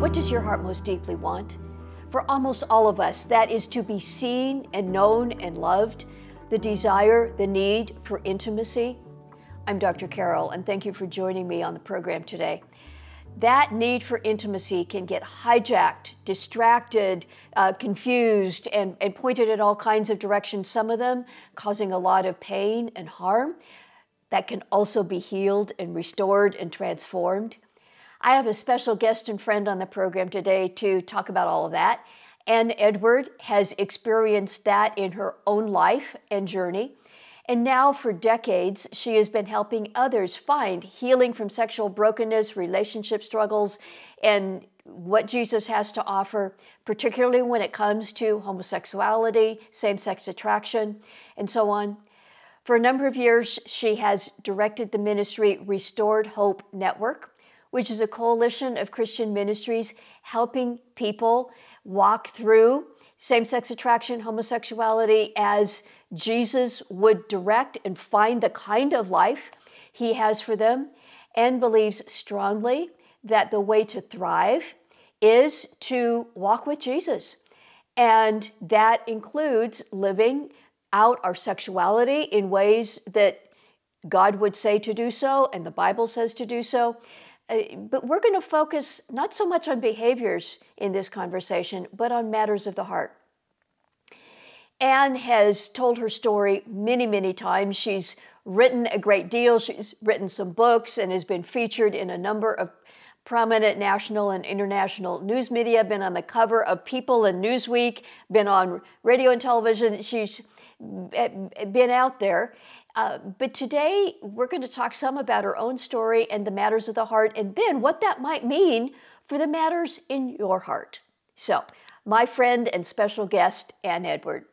What does your heart most deeply want? For almost all of us, that is to be seen and known and loved, the desire, the need for intimacy. I'm Dr. Carol, and thank you for joining me on the program today. That need for intimacy can get hijacked, distracted, confused, and pointed in all kinds of directions, some of them causing a lot of pain and harm. That can also be healed and restored and transformed. I have a special guest and friend on the program today to talk about all of that. Ann Edward has experienced that in her own life and journey. And now for decades, she has been helping others find healing from sexual brokenness, relationship struggles, and what Jesus has to offer, particularly when it comes to homosexuality, same-sex attraction, and so on. For a number of years, she has directed the ministry Restored Hope Network, which is a coalition of Christian ministries helping people walk through same-sex attraction, homosexuality, as Jesus would direct and find the kind of life he has for them, and believes strongly that the way to thrive is to walk with Jesus. And that includes living out our sexuality in ways that God would say to do so, and the Bible says to do so. But we're going to focus not so much on behaviors in this conversation, but on matters of the heart. Ann has told her story many, many times. She's written a great deal. She's written some books and has been featured in a number of prominent national and international news media, been on the cover of People and Newsweek, been on radio and television. She's been out there. But today, we're going to talk some about her own story and the matters of the heart, and then what that might mean for the matters in your heart. So, my friend and special guest, Ann Edward.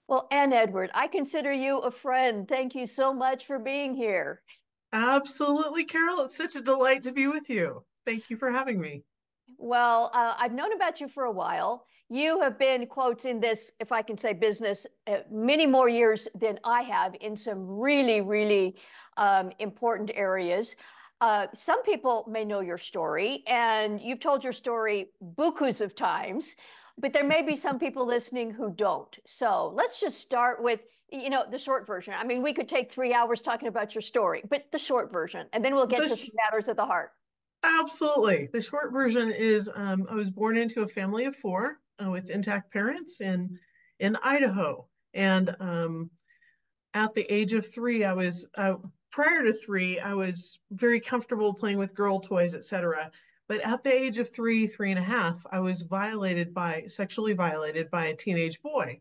Well, Ann Edward, I consider you a friend. Thank you so much for being here. Absolutely, Carol. It's such a delight to be with you. Thank you for having me. Well, I've known about you for a while. You have been, quotes, in this, if I can say, business many more years than I have in some really, really important areas. Some people may know your story, and you've told your story bukus of times, but there may be some people listening who don't. So let's just start with, the short version. I mean, we could take 3 hours talking about your story, but the short version, and then we'll get to some matters of the heart. Absolutely. The short version is I was born into a family of four with intact parents in Idaho. And at the age of three, prior to three, I was very comfortable playing with girl toys, etc. But at the age of 3.5, I was sexually violated by a teenage boy,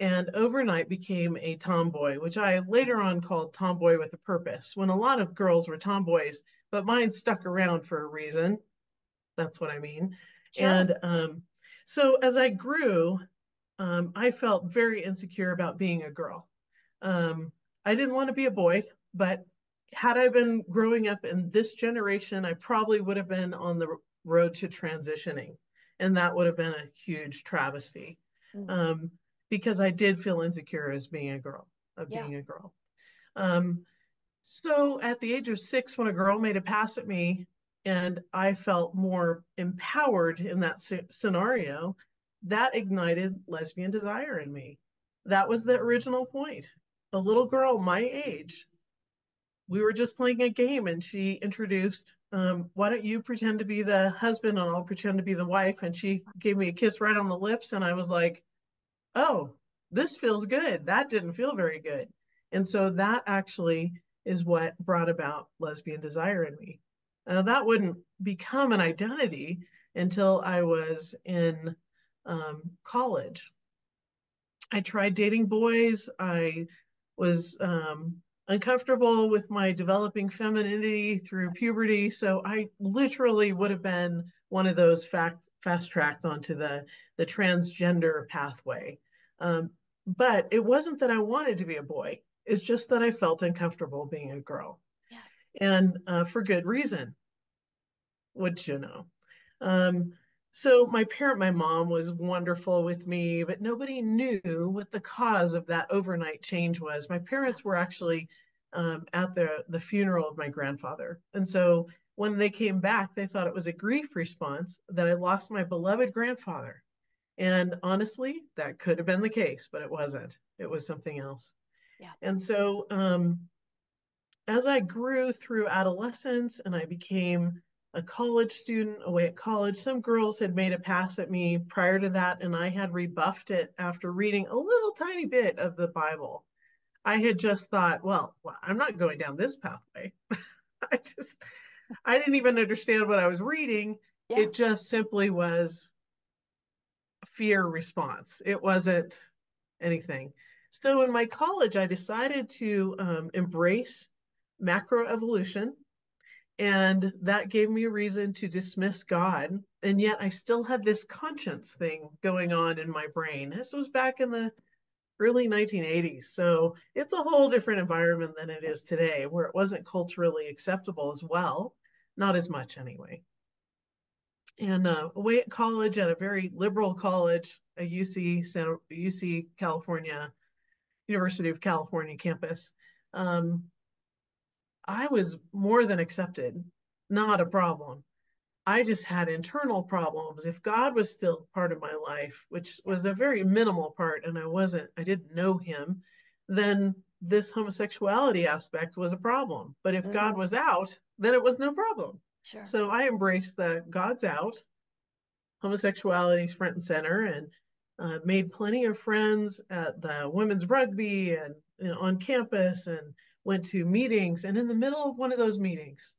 and overnight became a tomboy, which I later on called tomboy with a purpose, when a lot of girls were tomboys, but mine stuck around for a reason. That's what I mean. Sure. And so as I grew, I felt very insecure about being a girl. I didn't want to be a boy, but had I been growing up in this generation, I probably would have been on the road to transitioning. And that would have been a huge travesty. Mm-hmm. Because I did feel insecure as being a girl, being a girl. So at the age of 6, when a girl made a pass at me and I felt more empowered in that scenario, that ignited lesbian desire in me. That was the original point. A little girl my age, we were just playing a game and she introduced, why don't you pretend to be the husband and I'll pretend to be the wife? And she gave me a kiss right on the lips and I was like, oh, this feels good. That didn't feel very good. And so that actually is what brought about lesbian desire in me. That wouldn't become an identity until I was in college. I tried dating boys. I was uncomfortable with my developing femininity through puberty. So I literally would have been one of those fast tracked onto the transgender pathway. But it wasn't that I wanted to be a boy. It's just that I felt uncomfortable being a girl. Yeah. And for good reason, would you know. So my mom was wonderful with me, but nobody knew what the cause of that overnight change was. My parents were actually at the funeral of my grandfather. And so When they came back, they thought it was a grief response that I lost my beloved grandfather. And honestly, that could have been the case, but it wasn't. It was something else. Yeah. And so, as I grew through adolescence and I became a college student away at college, some girls had made a pass at me prior to that, and I had rebuffed it after reading a little tiny bit of the Bible. I had just thought, well, I'm not going down this pathway. I just, I didn't even understand what I was reading. Yeah. It just simply was fear response. It wasn't anything. So in my college, I decided to embrace macroevolution, and that gave me a reason to dismiss God. And yet I still had this conscience thing going on in my brain. This was back in the early 1980s. So it's a whole different environment than it is today, where it wasn't culturally acceptable as well. Not as much, anyway. And away at college, at a very liberal college, a UC California, University of California campus, um, I was more than accepted, not a problem. I just had internal problems. If God was still part of my life, which Yeah. was a very minimal part, and I didn't know him, then this homosexuality aspect was a problem. But if God Mm-hmm. was out, then it was no problem. Sure. So I embraced that God's out, homosexuality is front and center, and made plenty of friends at the women's rugby and on campus, and went to meetings. And in the middle of one of those meetings,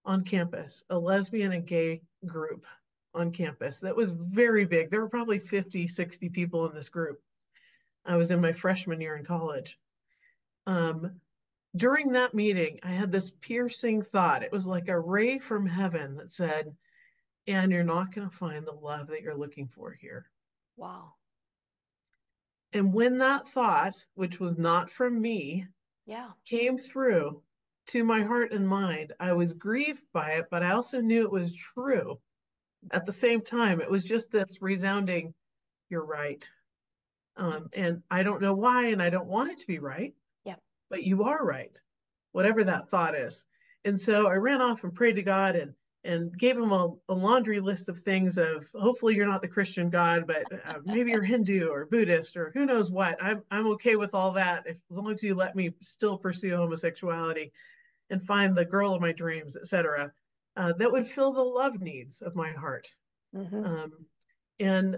on campus, a lesbian and gay group on campus that was very big. There were probably 50, 60 people in this group. I was in my freshman year in college. Um, During that meeting, I had this piercing thought. It was like a ray from heaven that said, and you're not going to find the love that you're looking for here. Wow. And when that thought, which was not from me, Yeah. came through to my heart and mind, I was grieved by it, but I also knew it was true. At the same time, it was just this resounding, you're right. And I don't know why, and I don't want it to be right, Yeah. but you are right, whatever that thought is. And so I ran off and prayed to God, and gave him a laundry list of things of, hopefully you're not the Christian God, but maybe you're Hindu or Buddhist or who knows what. I'm okay with all that, as long as you let me still pursue homosexuality and find the girl of my dreams, etc. That would fill the love needs of my heart. Mm-hmm. Um, and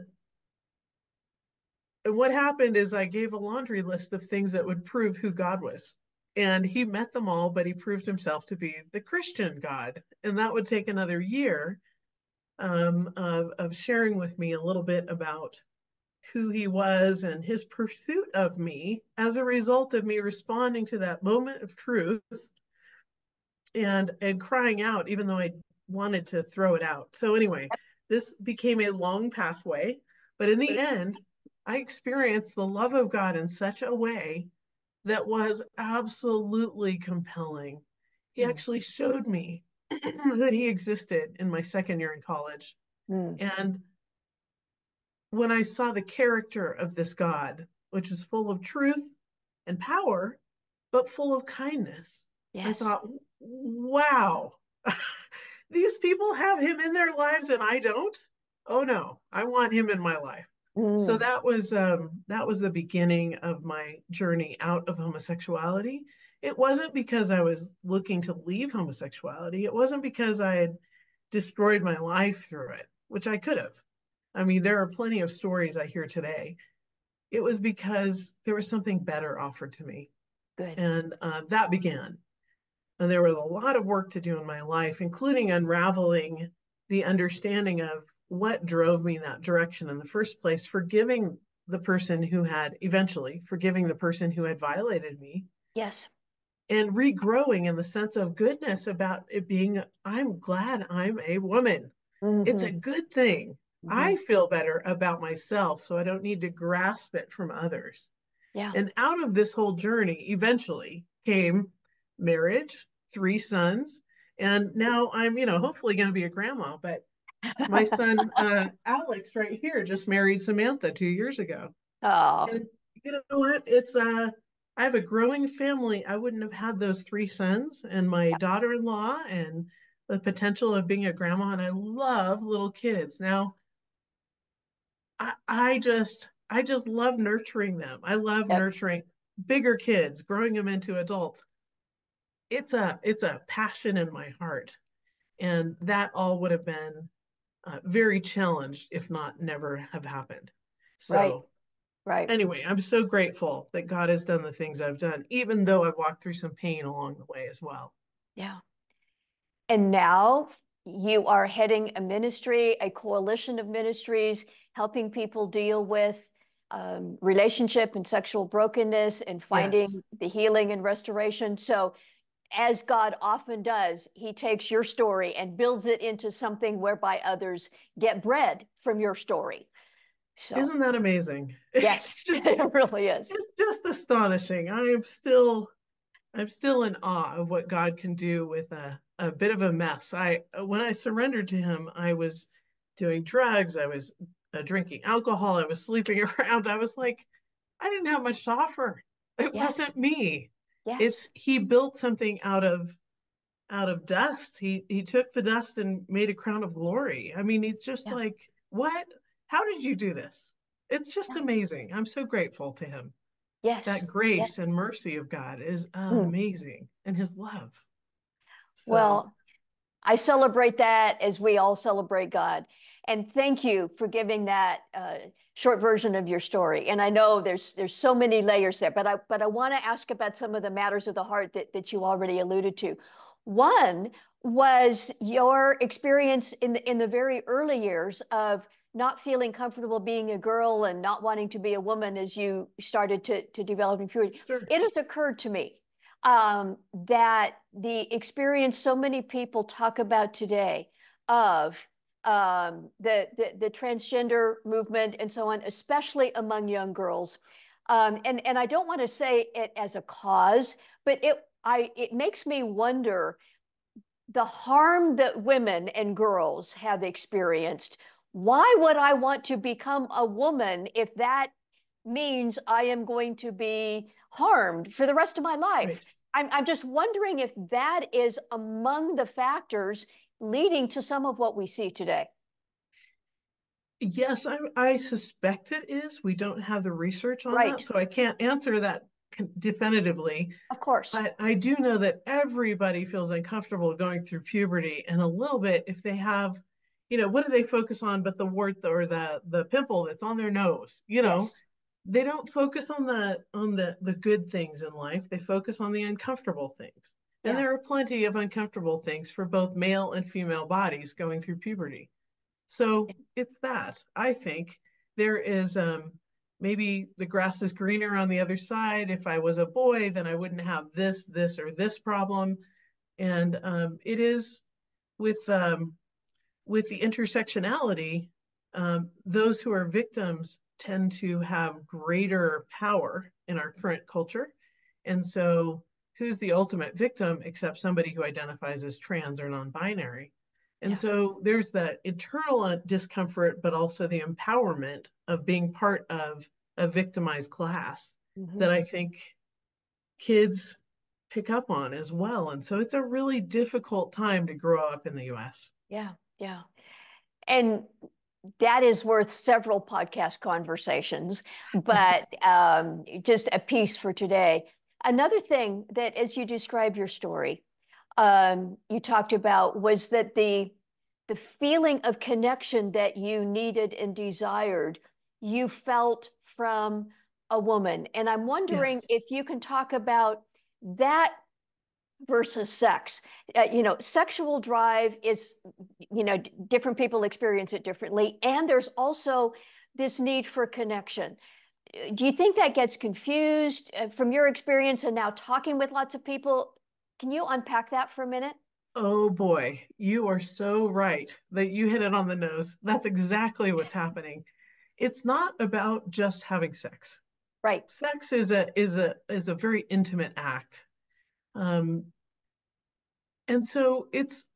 and what happened is I gave a laundry list of things that would prove who God was. And he met them all, but he proved himself to be the Christian God. And that would take another year of sharing with me a little bit about who he was and his pursuit of me as a result of me responding to that moment of truth, and crying out, even though I wanted to throw it out. So anyway, this became a long pathway, but in the end, I experienced the love of God in such a way that was absolutely compelling. He Mm. actually showed me that he existed in my second year in college. Mm. And when I saw the character of this God, which was full of truth and power, but full of kindness, I Yes. thought, wow, these people have him in their lives and I don't. Oh no, I want him in my life. So Mm. that was the beginning of my journey out of homosexuality. It wasn't because I was looking to leave homosexuality. It wasn't because I had destroyed my life through it, which I could have. I mean, there are plenty of stories I hear today. It was because there was something better offered to me, Good. and that began. And there was a lot of work to do in my life, including unraveling the understanding of what drove me in that direction in the first place, forgiving the person who had eventually forgiving the person who had violated me, Yes. and regrowing in the sense of goodness about it being, I'm glad I'm a woman. It's Mm-hmm. a good thing. Mm-hmm. I feel better about myself, so I don't need to grasp it from others. Yeah. And out of this whole journey, eventually came marriage, three sons. And now I'm, hopefully going to be a grandma. But my son, Alex, right here, just married Samantha 2 years ago. Oh. And you know what? I have a growing family. I wouldn't have had those three sons and my daughter in law and the potential of being a grandma, and I love little kids. Now, I just love nurturing them. I love Yep. nurturing bigger kids, growing them into adults. It's a passion in my heart, and that all would have been very challenged if not never have happened. Right. So Right. anyway, I'm so grateful that God has done the things I've done, even though I've walked through some pain along the way as well. Yeah. And now you are heading a ministry, a coalition of ministries, helping people deal with relationship and sexual brokenness and Yes. finding the healing and restoration. So, as God often does, He takes your story and builds it into something whereby others get bread from your story. So, Isn't that amazing? yes, It's just it really is. it's just astonishing. I'm still in awe of what God can do with a bit of a mess. When I surrendered to Him, I was doing drugs, I was drinking alcohol, I was sleeping around. I was like, I didn't have much to offer. It Yes, wasn't me. yes, It's He built something out of dust. He took the dust and made a crown of glory. I mean, he's just yeah, like, what? How did you do this? It's just yeah, amazing. I'm so grateful to Him. yes, That yes. grace and mercy of God is Mm. amazing, and His love. So, Well, I celebrate that as we all celebrate God. And thank you for giving that short version of your story. And I know there's so many layers there, but I want to ask about some of the matters of the heart that you already alluded to. One was your experience in the very early years of not feeling comfortable being a girl and not wanting to be a woman as you started to develop in puberty. sure. It has occurred to me that the experience so many people talk about today of the transgender movement and so on, especially among young girls. And I don't want to say it as a cause, but it makes me wonder the harm that women and girls have experienced. Why would I want to become a woman if that means I am going to be harmed for the rest of my life? Right. I'm just wondering if that is among the factors leading to some of what we see today. Yes, I suspect it is. We don't have the research on that, Right. so I can't answer that definitively. Of course. But I do know that everybody feels uncomfortable going through puberty, and a little bit if they have, what do they focus on but the wart or the pimple that's on their nose? Yes. They don't focus on the good things in life. They focus on the uncomfortable things. And Yeah. there are plenty of uncomfortable things for both male and female bodies going through puberty. So it's that. I think there is maybe the grass is greener on the other side. If I was a boy, then I wouldn't have this, or this problem. And it is with with the intersectionality, those who are victims tend to have greater power in our current culture. And so, who's the ultimate victim except somebody who identifies as trans or non binary? And Yeah. so, there's the internal discomfort, but also the empowerment of being part of a victimized class Hmm. that I think kids pick up on as well. And so, it's a really difficult time to grow up in the US. Yeah. Yeah. And that is worth several podcast conversations, but just a piece for today. Another thing that, as you describe your story, you talked about was that the feeling of connection that you needed and desired, you felt from a woman. And I'm wondering Yes. if you can talk about that versus sex. Sexual drive is, different people experience it differently. And there's also this need for connection. Do you think that gets confused from your experience and now talking with lots of people? Can you unpack that for a minute? Oh boy, you are so right that you hit it on the nose. That's exactly what's happening. It's not about just having sex. Right. Sex is a very intimate act. Um, and so it's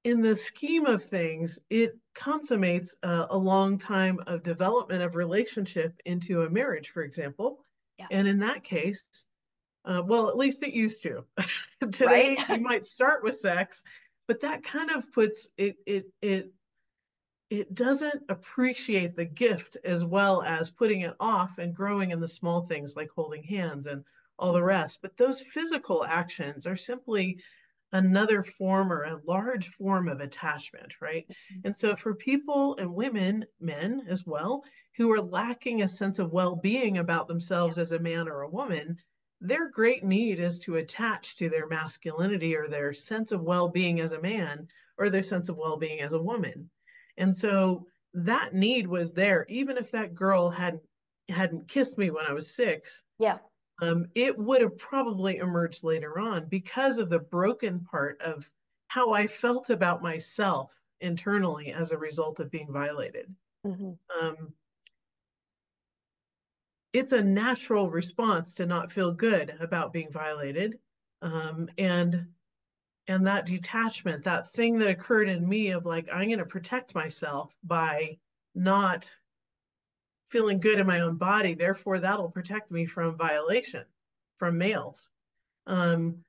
in the scheme of things, it consummates a long time of development of relationship into a marriage, for example. Yeah. And in that case, well, at least it used to. Right. Today, you might start with sex, but that kind of puts it doesn't appreciate the gift as well as putting it off and growing in the small things like holding hands and all the Mhm. rest. But those physical actions are simply another form or a large form of attachment, right? And so for people and women, men as well, who are lacking a sense of well-being about Yeah. themselves as a man or a woman, their great need is to attach to their masculinity or their sense of well-being as a man or their sense of well-being as a woman. And so that need was there, even if that girl hadn't kissed me when I was 6. Yeah. It would have probably emerged later on because of the broken part of how I felt about myself internally as a result of being violated. Hmm. Um, it's a natural response to not feel good about being violated, um, and and that detachment, that thing that occurred in me of like, I'm going to protect myself by not feeling good in my own body, therefore that'll protect me from violation from males. um,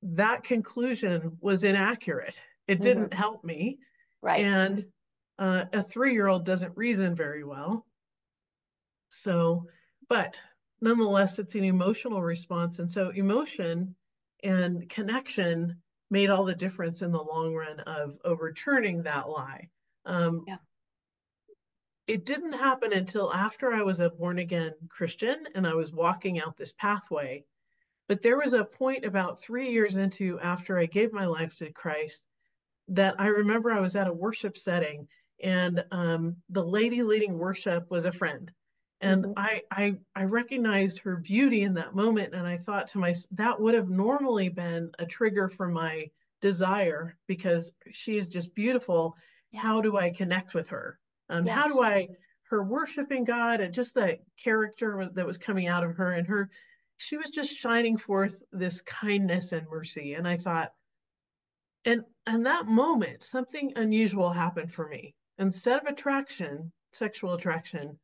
that conclusion was inaccurate. It Hmm. didn't help me. Right. And a 3-year-old doesn't reason very well. So, but nonetheless, it's an emotional response. And so, emotion and connection made all the difference in the long run of overturning that lie. Um, Yeah. it didn't happen until after I was a born again Christian and I was walking out this pathway. But there was a point about 3 years into after I gave my life to Christ that I remember I was at a worship setting, and the lady leading worship was a friend. And Hmm. I recognized her beauty in that moment. And I thought to myself, that would have normally been a trigger for my desire because she is just beautiful. Yeah. How do I connect with her? How Yes. do I, her worshiping God and just the character that was coming out of her and her, she was just shining forth this kindness and mercy. And I thought, and that moment, something unusual happened for me. Instead of attraction, sexual attraction,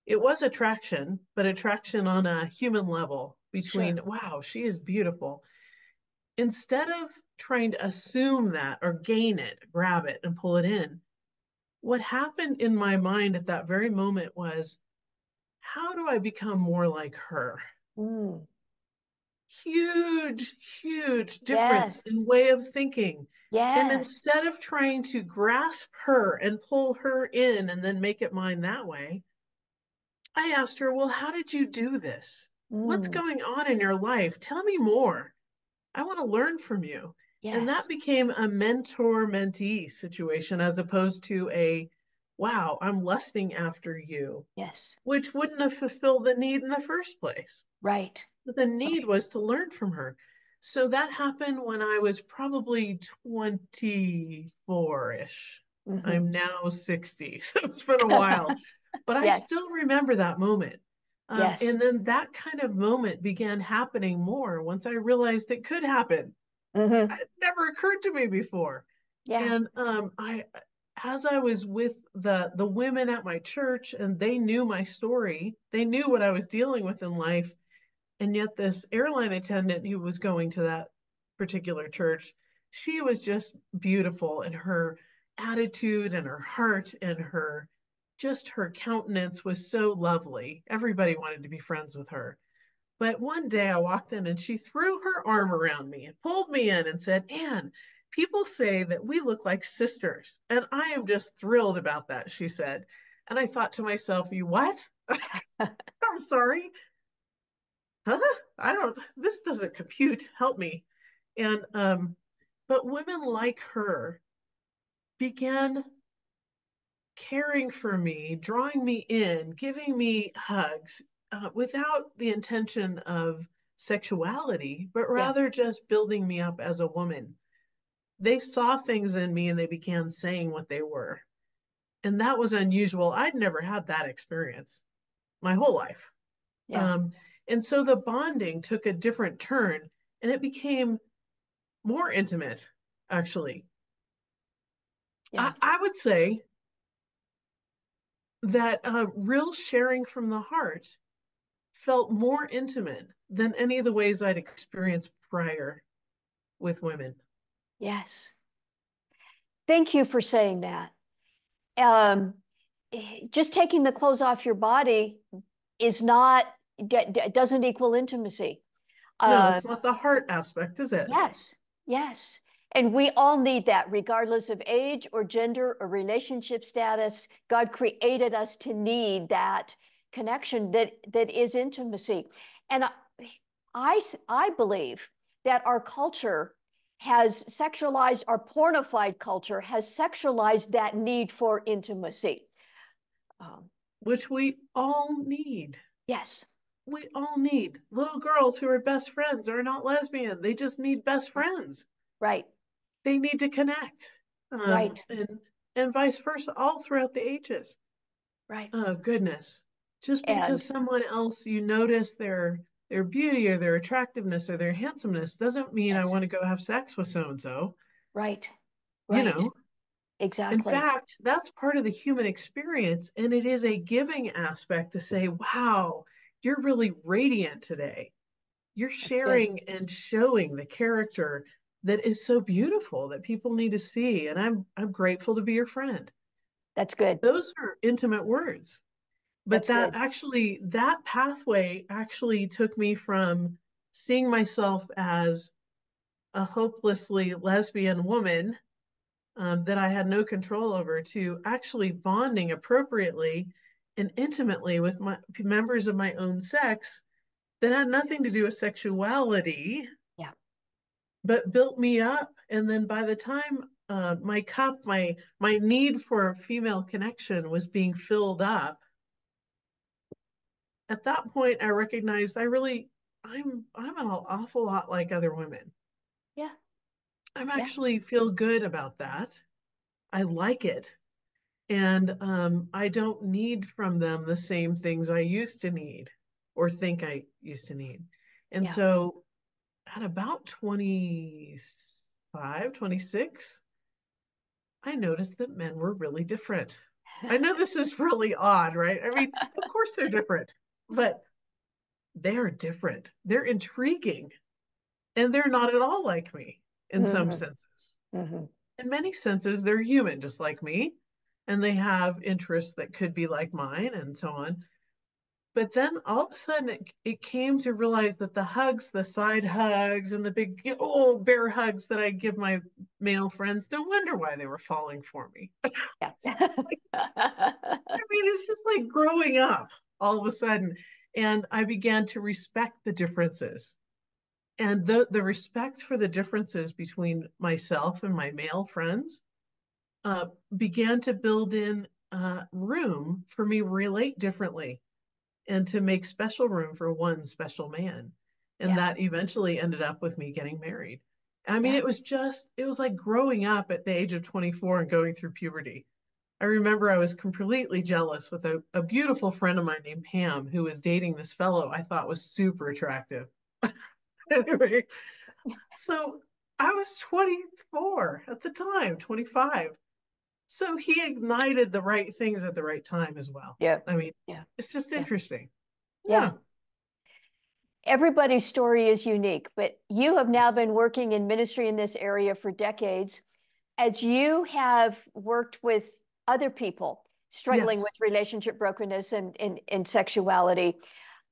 it was attraction, but attraction on a human level Sure. between, wow, she is beautiful. Instead of trying to assume that or gain it, grab it, and pull it in, what happened in my mind at that very moment was, how do I become more like her? Mm. Huge difference Yes. in way of thinking. And Yes. instead of trying to grasp her and pull her in and then make it mine that way, I asked her, well, how did you do this? What's Mm. going on in your life? Tell me more. I want to learn from you. And that Yes. became a mentor mentee situation as opposed to a, wow, I'm lusting after you, Yes. which wouldn't have fulfilled the need in the first place. Right. But the need Right. was to learn from her. So that happened when I was probably 24-ish. Hmm. I'm now 60, so it's been a while. But I Yes. still remember that moment. Yes. And then that kind of moment began happening more once I realized it could happen. Hmm. It never occurred to me before. Yeah. And as I was with the women at my church, and they knew my story, they knew what I was dealing with in life, and yet, this airline attendant who was going to that particular church, she was just beautiful in her attitude and her heart and her just her countenance was so lovely. Everybody wanted to be friends with her. But one day I walked in and she threw her arm around me and pulled me in and said, Anne, people say that we look like sisters. And I am just thrilled about that, she said. And I thought to myself, you what? I'm sorry. Huh? I don't, this doesn't compute. Help me. And, but women like her began caring for me, drawing me in, giving me hugs without the intention of sexuality, but Yeah. rather just building me up as a woman. They saw things in me and they began saying what they were. And that was unusual. I'd never had that experience my whole life. Yeah. Um, and so the bonding took a different turn and it became more intimate, actually. Yeah. I would say that real sharing from the heart felt more intimate than any of the ways I'd experienced prior with women. Yes. Thank you for saying that. Um, just taking the clothes off your body is not doesn't equal intimacy. No, Uh, it's not the heart aspect, is it? yes, yes. And we all need that, regardless of age or gender or relationship status. God created us to need that connection that is intimacy. And I believe that our culture has sexualized, our pornified culture has sexualized that need for intimacy. Um, Which we all need. yes, We all need. Little girls who are best friends are not lesbian. They just need best friends. right, They need to connect. right, And vice versa, all throughout the ages. right. Oh goodness. Just because And someone else you notice their beauty or their attractiveness or their handsomeness doesn't mean I yes, want to go have sex with so and so. right, You right, know, in exactly. fact, that's part of the human experience. And it is a giving aspect to say, wow, you're really radiant today. You're That's good. sharing and showing the character that is so beautiful that people need to see. And I'm grateful to be your friend. That's good. Those are intimate words. But That's good. that pathway actually took me from seeing myself as a hopelessly lesbian woman that I had no control over to actually bonding appropriately and intimately with my members of my own sex that had nothing to do with sexuality, Yeah, but built me up. And then by the time my cup, my need for female connection was being filled up, at that point I recognized I'm an awful lot like other women. yeah, I'm yeah, actually feel good about that. I like it. And I don't need from them the same things I used to need or think I used to need. And yeah. so at about 25, 26, I noticed that men were really different. I know this is really odd, right? I mean, of course they're different, but they are different. They're intriguing and they're not at all like me in some Hmm. senses. Hmm. In many senses, they're human just like me, and they have interests that could be like mine and so on. But then all of a sudden, it came to realize that the hugs, the side hugs, and the big old bear hugs that I give my male friends, no wonder why they were falling for me. Yeah. I mean, it's just like growing up all of a sudden. And I began to respect the differences. And the respect for the differences between myself and my male friends uh, began to build in room for me to relate differently and to make special room for one special man. And Yeah, that eventually ended up with me getting married. I mean, yeah, it was like growing up at the age of 24 and going through puberty. I remember I was completely jealous with a beautiful friend of mine named Pam who was dating this fellow I thought was super attractive. Anyway, so I was 24 at the time, 25. So he ignited the right things at the right time as well. yeah, I mean, yeah, it's just yeah, interesting. yeah. Yeah. Everybody's story is unique, but you have now Yes. been working in ministry in this area for decades. As you have worked with other people struggling with Yes. relationship brokenness and sexuality,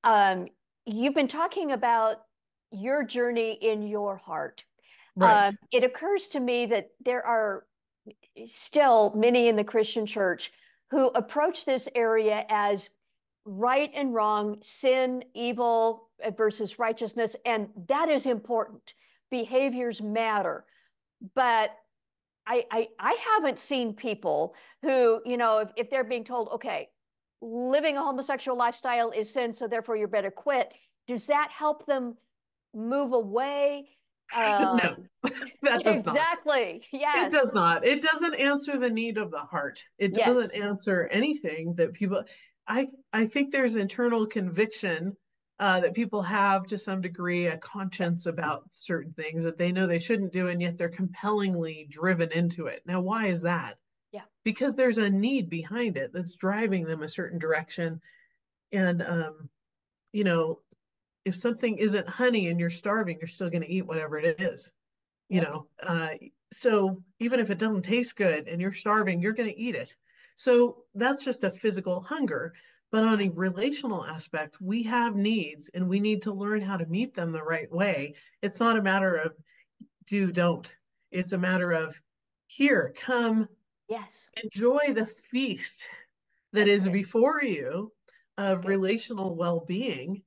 um, you've been talking about your journey in your heart. Right. It occurs to me that there are still many in the Christian church who approach this area as right and wrong, sin, evil versus righteousness, and that is important. Behaviors matter, but I haven't seen people who, if they're being told, okay, living a homosexual lifestyle is sin, so therefore you better quit. Does that help them move away? No, Um, that does not. exactly. It Yes. does not. It doesn't answer the need of the heart. It doesn't Yes. answer anything that people. I think there's internal conviction that people have to some degree, a Yeah. conscience about certain things that they know they shouldn't do, and yet they're compellingly driven into it. Now, why is that? Yeah. Because there's a need behind it that's driving them a certain direction, and you know, if something isn't honey and you're starving, you're still going to eat whatever it is. You Yep. know, So even if it doesn't taste good and you're starving, you're going to eat it. So that's just a physical hunger. But on Yeah. a relational aspect, we have needs and we need to learn how to meet them the right way. It's not a matter of do, don't. It's a matter of here, come, Yes. enjoy the feast that That's is good. before you That's of good. relational well being,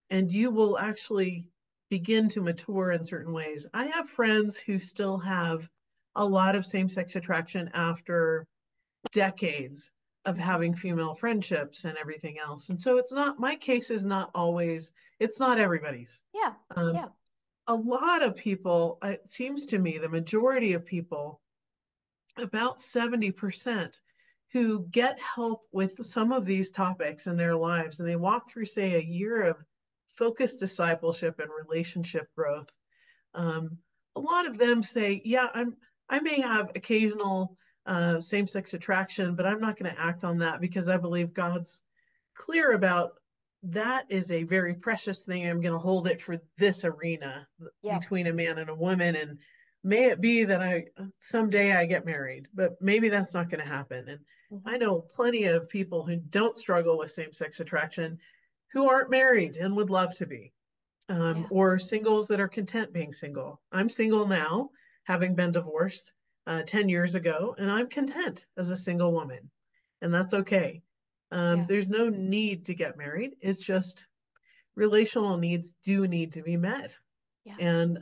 and you will actually begin to mature in certain ways. I have friends who still have a lot of same sex attraction after decades of Mhm. having female friendships and everything else. And so it's not, my case is not always, it's not everybody's. Yeah. Um, Yeah. a lot of people, it seems to me, the majority of people, about 70%, who get help with some of these topics in their lives, and they walk through, say, a year of focused discipleship and relationship growth. Um, a lot of them say, "Yeah, I may have occasional same-sex attraction, but I'm not going to act on that because I believe God's clear about that is a very precious thing. I'm going to hold it for this arena Yeah. between a man and a woman. And may it be that I someday I get married, but maybe that's not going to happen." And Hmm. I know plenty of people who don't struggle with same sex attraction who aren't married and would love to be, Yeah. or singles that are content being single. I'm single now, having been divorced 10 years ago, and I'm content as a single woman, and that's okay. Yeah. There's no need to get married. It's just relational needs do need to be met, Yeah. and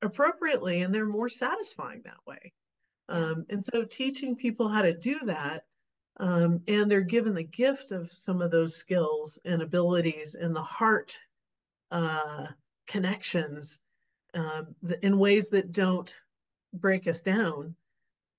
appropriately, and they're more satisfying that way. Yeah. And so teaching people how to do that, and they're given the gift of some of those skills and abilities and the heart uh, connections, in ways that don't break us down,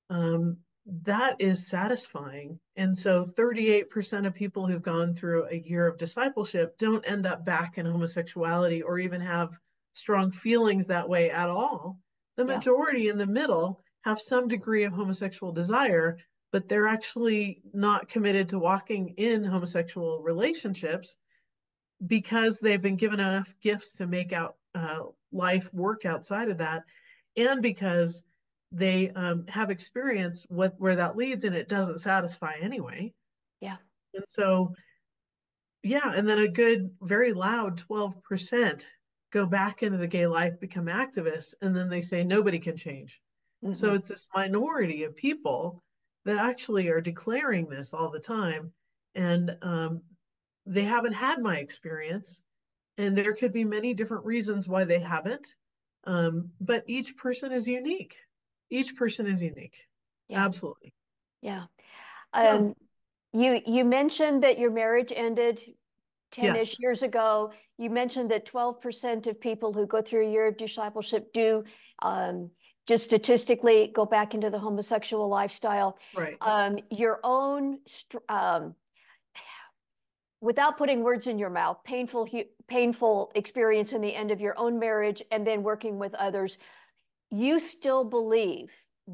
um, that is satisfying. And so 38% of people who've gone through a year of discipleship don't end up back in homosexuality or even have strong feelings that way at all. The Yeah. majority in the middle have some degree of homosexual desire, but they're actually not committed to walking in homosexual relationships because they've been given enough gifts to make out life work outside of that, and because they have experienced where that leads, and it doesn't satisfy anyway. Yeah. And so, yeah, and then a good, very loud 12% go back into the gay life, become activists, and then they say nobody can change. So Hmm. it's this minority of people that actually are declaring this all the time, and they haven't had my experience, and there could be many different reasons why they haven't. But each person is unique. Each person is unique. Yeah. Absolutely. Yeah. Yeah. Um, you mentioned that your marriage ended 10-ish Yes. years ago. You mentioned that 12% of people who go through a year of discipleship do, um, just statistically go back into the homosexual lifestyle. Right. Your own, without putting words in your mouth, painful experience in the end of your own marriage and then working with others, you still believe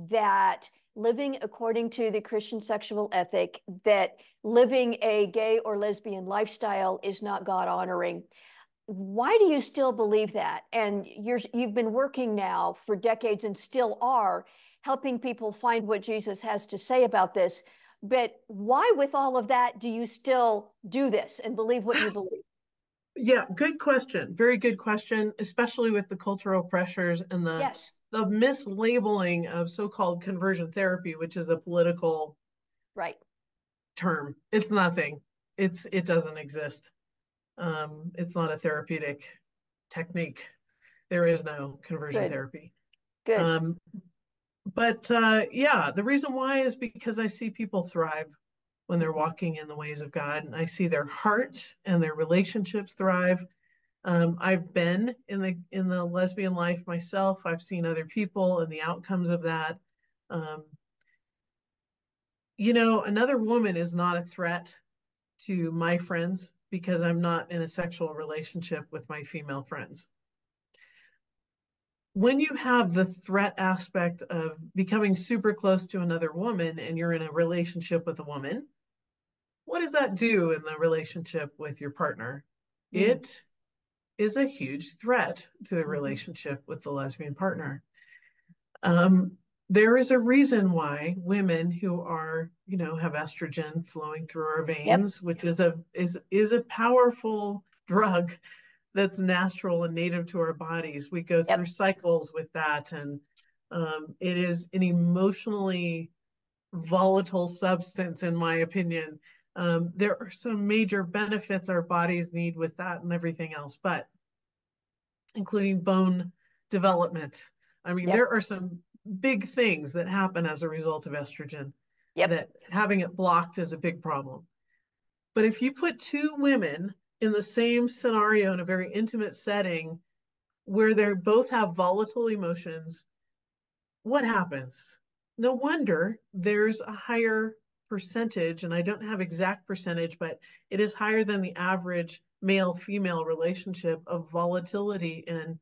that living according to the Christian sexual ethic, that living a gay or lesbian lifestyle is not God honoring. Why do you still believe that? And you've been working now for decades and still are helping people find what Jesus has to say about this. But why, with all of that, do you still do this and believe what you believe? Yeah. Good question. Very good question, especially with the cultural pressures and Yes, the mislabeling of so-called conversion therapy, which is a political right. term. It's nothing. It doesn't exist. It's not a therapeutic technique. There is no conversion Good, therapy. good. Um, but yeah, the reason why is because I see people thrive when they're Mhm. walking in the ways of God, and I see their hearts and their relationships thrive. I've been in the lesbian life myself. I've seen other people and the outcomes of that. Um, another woman is not a threat to my friends because I'm not in a sexual relationship with my female friends. When you have the threat aspect of becoming super close to another woman and you're in a relationship with a woman, what does that do in the relationship with your partner? Mm. It is a huge threat to the Mhm. relationship with the lesbian partner. Um, there is a reason why women who are, have estrogen flowing through our Yep. veins, which is a powerful drug that's natural and native to our bodies. We go through Yep. cycles with that, and it is an emotionally volatile substance, in my opinion. There are some major benefits our bodies need with that and everything else, but including bone development. I mean, Yep. there are some big things that happen as a result of estrogen Yep. that having it blocked is a big problem. But if you put two women in the same scenario in a very intimate setting where they both have volatile emotions, what happens? No wonder there's a higher percentage, and I don't have exact percentage, but it is higher than the average male female relationship of volatility in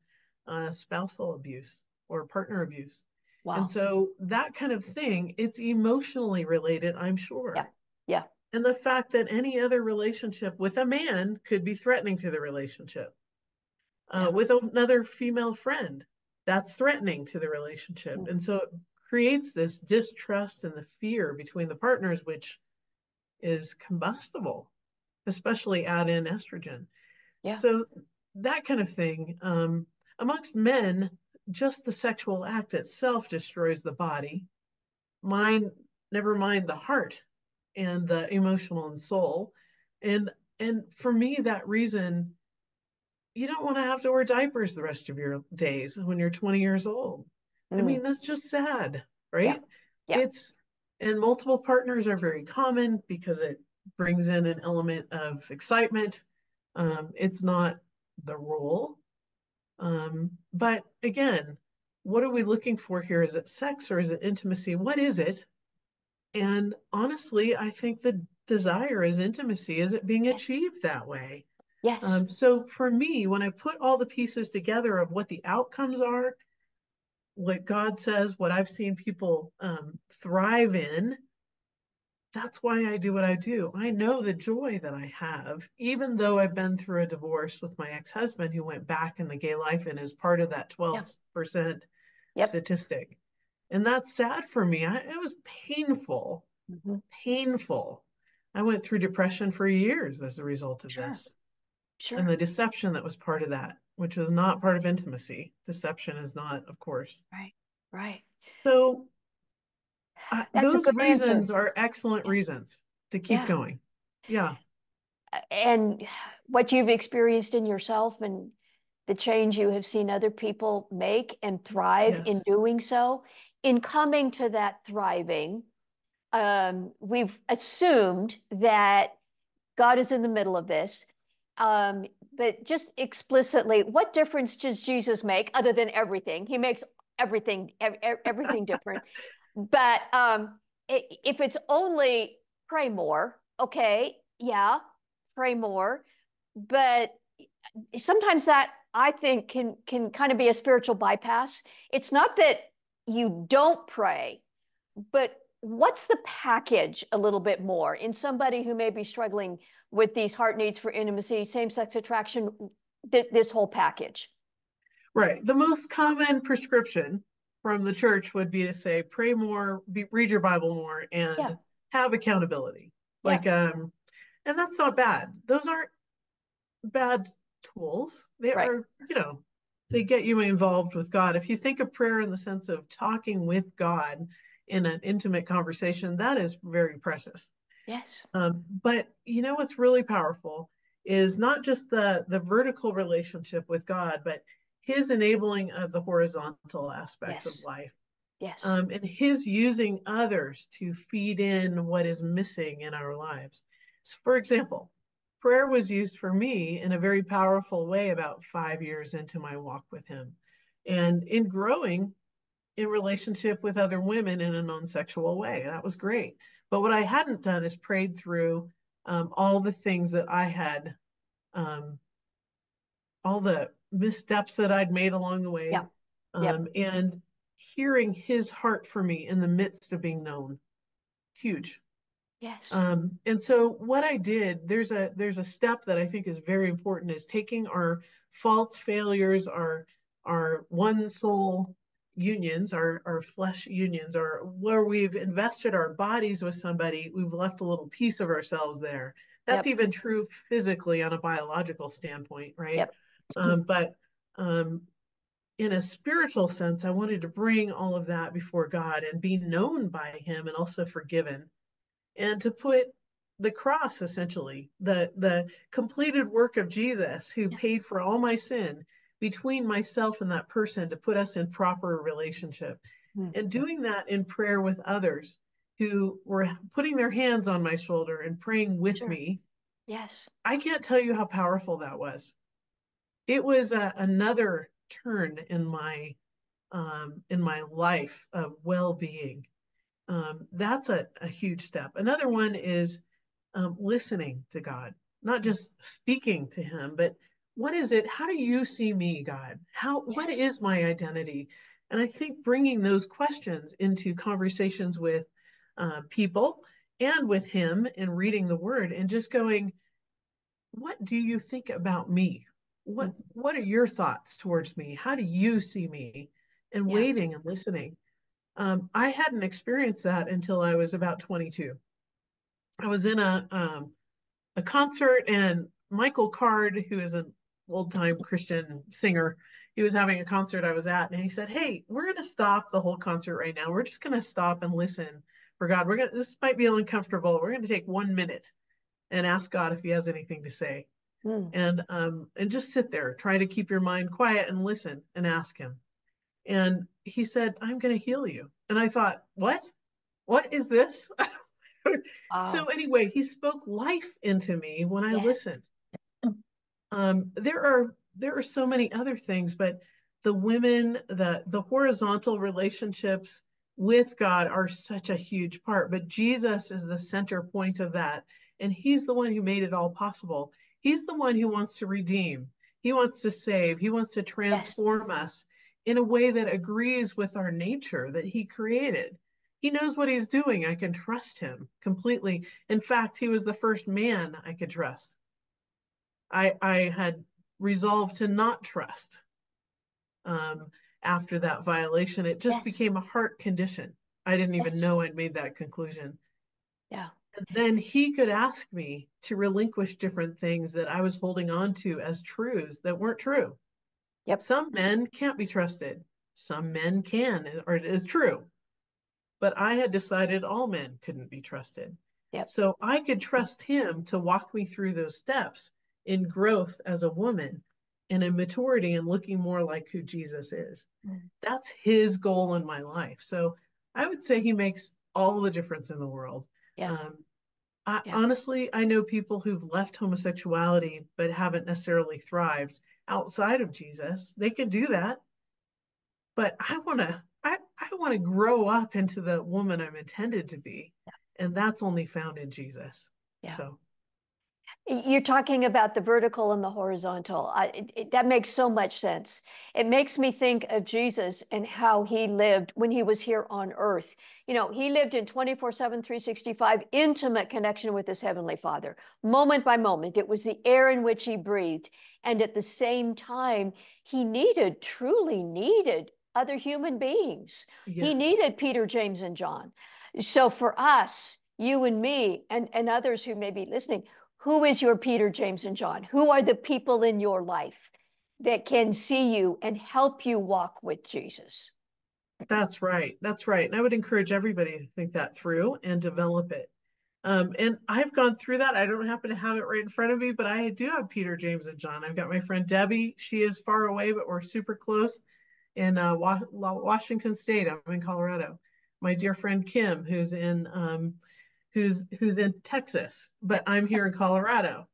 spousal abuse or partner abuse. And Wow. so that kind of thing, it's emotionally related, I'm Yeah. sure. Yeah. And the fact that any other relationship with a man could be threatening to the relationship Yeah. with another female friend, that's threatening to the relationship. Mm. And so it creates this distrust and the fear between the partners, which is combustible, especially add in estrogen. Yeah. So that kind of thing. Amongst men, just the sexual act itself destroys the body, mind, never mind the heart and the emotional and soul. And and for me, that reason, you don't want to have to wear diapers the rest of your days when you're 20 years old. I Mm. mean, that's just sad, Yeah. right? Yeah. It's, and multiple partners are very common because it brings in an element of excitement. It's not the rule. But again, what are we looking for here? Is it sex or is it intimacy? What is it? And honestly, I think the desire is intimacy. Is it being Yes. achieved that way? Yes. So for me, when I put all the pieces together of what the outcomes are, what God says, what I've seen people thrive in, that's why I do what I do. I know the joy that I have, even though I've been through a divorce with my ex-husband who went back in the gay life and is part of that Yeah. 12% Yep. statistic. And that's sad for me. It was painful, Hmm. painful. I went through depression for years as a result of Sure. this. And Sure. the deception that was part of that, which was not part of intimacy. Deception is not, of course. Right. Right. So That's a those good answer. reasons are excellent Yeah. reasons to keep Yeah. going. Yeah. And what you've experienced in yourself and the change you have seen other people make and thrive in Yes. doing so, in coming to that thriving, we've assumed that God is in the middle of this. Um, but just explicitly, what difference does Jesus make other than everything? He makes everything different. But if it's only pray more, okay, yeah, pray more. But sometimes that I think can kind of be a spiritual bypass. It's not that you don't pray, but what's the package a little bit more in somebody who may be struggling with these heart needs for intimacy, same-sex attraction, this whole package? Right. The most common prescription from the church would be to say, pray more, read your Bible more, Yeah, and have accountability. yeah, Like, and that's not bad. Those aren't bad tools. They right. are, they get you involved with God. If you think of prayer in the sense of talking with God in an intimate conversation, that is very precious. Yes, But what's really powerful is not just the vertical relationship with God, but His enabling of the horizontal aspects of yes, life, yes, and His using others to feed in what is missing in our lives. So, for example, prayer was used for me in a very powerful way about 5 years into my walk with Him, and in growing in relationship with other women in a non-sexual way. That was great. But what I hadn't done is prayed through all the things that I had, um, all the missteps that I'd made along the way, yeah, yep, and hearing his heart for me in the midst of being known. Huge. yes, And so what I did, there's a step that I think is very important, is taking our faults, failures, our one soul unions, our flesh unions, or where we've invested our bodies with somebody, we've left a little piece of ourselves there. That's Yep. even true physically on a biological standpoint, right? Yep. But in a spiritual sense, I wanted to bring all of that before God and be known by Him and also forgiven, and to put the cross, essentially the completed work of Jesus, who paid for all my sin, between myself and that person, to put us in proper relationship, Mm. and doing that in prayer with others who were putting their hands on my shoulder and praying with Sure. me. Yes. I can't tell you how powerful that was. It was another turn in my life of well-being. That's a huge step. Another one is listening to God, not Mm. just speaking to Him, but what is it? How do you see me, God? What Yes. is my identity? And I think bringing those questions into conversations with people and with Him, and reading the Word and just going, what do you think about me? Mm. What are your thoughts towards me? How do you see me? And Yeah. waiting and listening. I hadn't experienced that until I was about 22. I was in a concert, and Michael Card, who is an old time Christian singer, he was having a concert I was at, and he said, "Hey, we're going to stop the whole concert right now. We're just going to stop and listen for God. This might be uncomfortable. We're going to take 1 minute and ask God if He has anything to say, Mm. and just sit there, try to keep your mind quiet and listen and ask Him." And he said, "I'm going to heal you." And I thought, what is this? So Wow. anyway, He spoke life into me when I Yes. listened. There are so many other things, but the women, the horizontal relationships with God are such a huge part. But Jesus is the center point of that, and He's the one who made it all possible. He's the one who wants to redeem. He wants to save. He wants to Yes. transform us in a way that agrees with our nature that He created. He knows what He's doing. I can trust Him completely. In fact, He was the first man I could trust. I had resolved to not trust um, after that violation. It just Yes. became a heart condition. I didn't even Yes. know I'd made that conclusion. Yeah. And then He could ask me to relinquish different things that I was holding on to as truths that weren't true. Yep. Some men can't be trusted. Some men can, or is true. But I had decided all men couldn't be trusted. Yep. So I could trust Him to walk me through those steps in growth as a woman and in maturity and looking more like who Jesus is. Mm. That's His goal in my life. So I would say He makes all the difference in the world. Yeah. Um, Yeah. honestly, I know people who've left homosexuality but haven't necessarily thrived outside of Jesus. They can do that, but I want to grow up into the woman I'm intended to be, and that's only found in Jesus. Yeah. So You're talking about the vertical and the horizontal. That makes so much sense. It makes me think of Jesus and how He lived when He was here on earth. You know, He lived in 24/7, 365, intimate connection with His Heavenly Father, moment by moment. It was the air in which He breathed. And at the same time, He truly needed other human beings. He yes, needed Peter, James, and John. So for us, you and me, and others who may be listening, who is your Peter, James, and John? Who are the people in your life that can see you and help you walk with Jesus? that's right. That's right. And I would encourage everybody to think that through and develop it. And I've gone through that. I don't happen to have it right in front of me, but I do have Peter, James, and John. I've got my friend Debbie. She is far away, but we're super close in Washington State. I'm in Colorado. My dear friend Kim, who's in Texas, but I'm here in Colorado.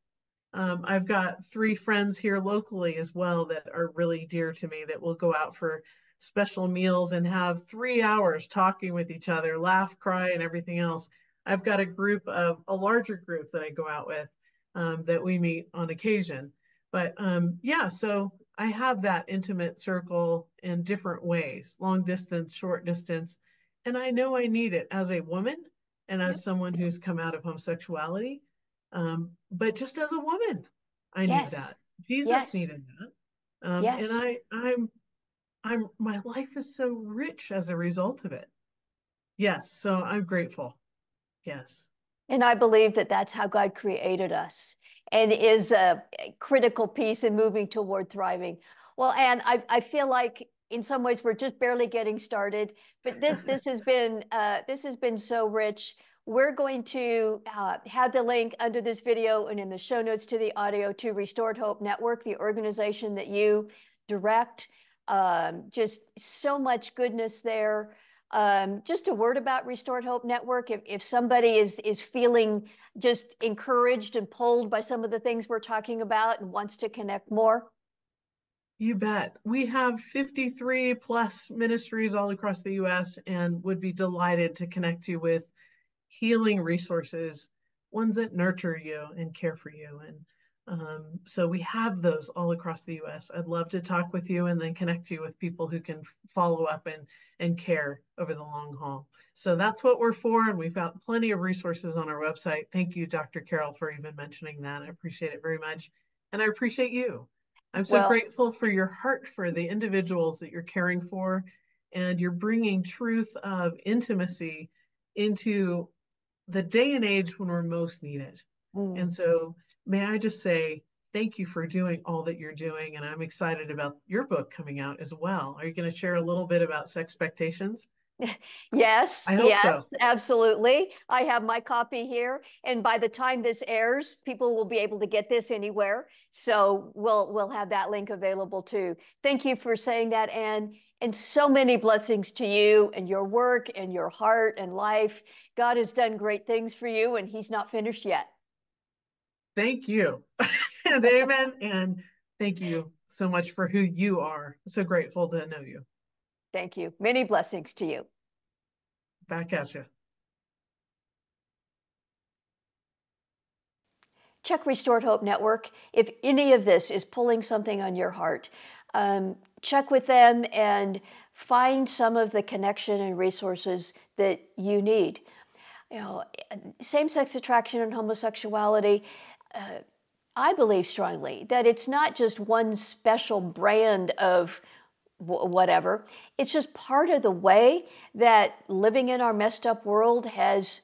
I've got three friends here locally as well that are really dear to me, that will go out for special meals and have 3 hours talking with each other, laugh, cry, and everything else. I've got a larger group that I go out with, that we meet on occasion. But yeah, so I have that intimate circle in different ways, long distance, short distance. And I know I need it as a woman and Yep. as someone who's come out of homosexuality. But just as a woman, I need Yes. that. Jesus Yes. needed that. And Yes. I'm my life is so rich as a result of it. Yes, so I'm grateful. Yes. And I believe that that's how God created us and is a critical piece in moving toward thriving. Well, Anne, I feel like in some ways we're just barely getting started, but this has been so rich. We're going to have the link under this video and in the show notes to the audio to Restored Hope Network, the organization that you direct. Just so much goodness there. Just a word about Restored Hope Network. If somebody is feeling just encouraged and pulled by some of the things we're talking about and wants to connect more. You bet. We have 53 plus ministries all across the US and would be delighted to connect you with healing resources, ones that nurture you and care for you. And so we have those all across the US. I'd love to talk with you and then connect you with people who can follow up and care over the long haul. So that's what we're for. And we've got plenty of resources on our website. Thank you, Dr. Carol, for even mentioning that. I appreciate it very much. And I appreciate you. I'm so Well, grateful for your heart for the individuals that you're caring for, and you're bringing truth of intimacy into the day and age when we're most needed. And so, may I just say, thank you for doing all that you're doing. And I'm excited about your book coming out as well. Are you going to share a little bit about Sexpectations? yes, I hope so. yes, absolutely. I have my copy here, and by the time this airs, people will be able to get this anywhere. So we'll have that link available too. Thank you for saying that, Anne, and so many blessings to you and your work and your heart and life. God has done great things for you, and He's not finished yet. Thank you. And amen. And thank you so much for who you are. So grateful to know you. Thank you. Many blessings to you. Back at you. Check Restored Hope Network. If any of this is pulling something on your heart, check with them and find some of the connection and resources that you need. You know, same-sex attraction and homosexuality, I believe strongly that it's not just one special brand of whatever. It's just part of the way that living in our messed up world has,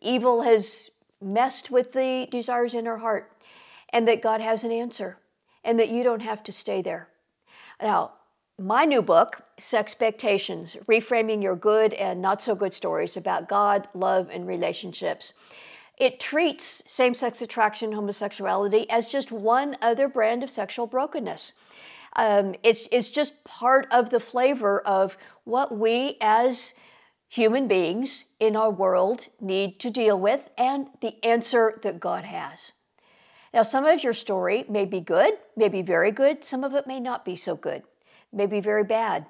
evil has messed with the desires in our heart, and that God has an answer, and that you don't have to stay there. Now, my new book, Sexpectations, Reframing Your Good and Not So Good Stories About God, Love, and Relationships. It treats same-sex attraction, homosexuality as just one other brand of sexual brokenness. It's just part of the flavor of what we as human beings in our world need to deal with and the answer that God has. Now, some of your story may be good, may be very good. Some of it may not be so good, may be very bad.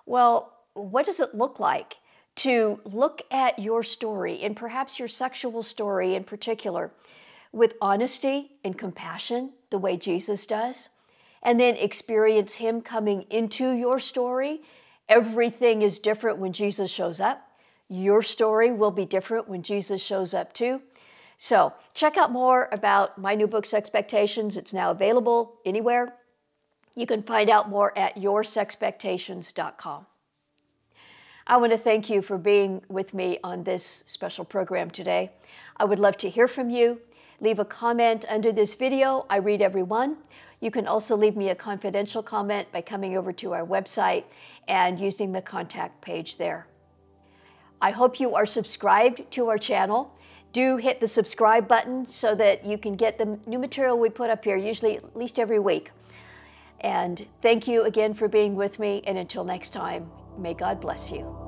Well, what does it look like to look at your story, and perhaps your sexual story in particular, with honesty and compassion, the way Jesus does, and then experience Him coming into your story? Everything is different when Jesus shows up. Your story will be different when Jesus shows up too. So check out more about my new book, Sexpectations. It's now available anywhere. You can find out more at yoursexpectations.com. I want to thank you for being with me on this special program today. I would love to hear from you. Leave a comment under this video. I read every one. You can also leave me a confidential comment by coming over to our website and using the contact page there. I hope you are subscribed to our channel. Do hit the subscribe button so that you can get the new material we put up here, usually at least every week. And thank you again for being with me. And until next time, may God bless you.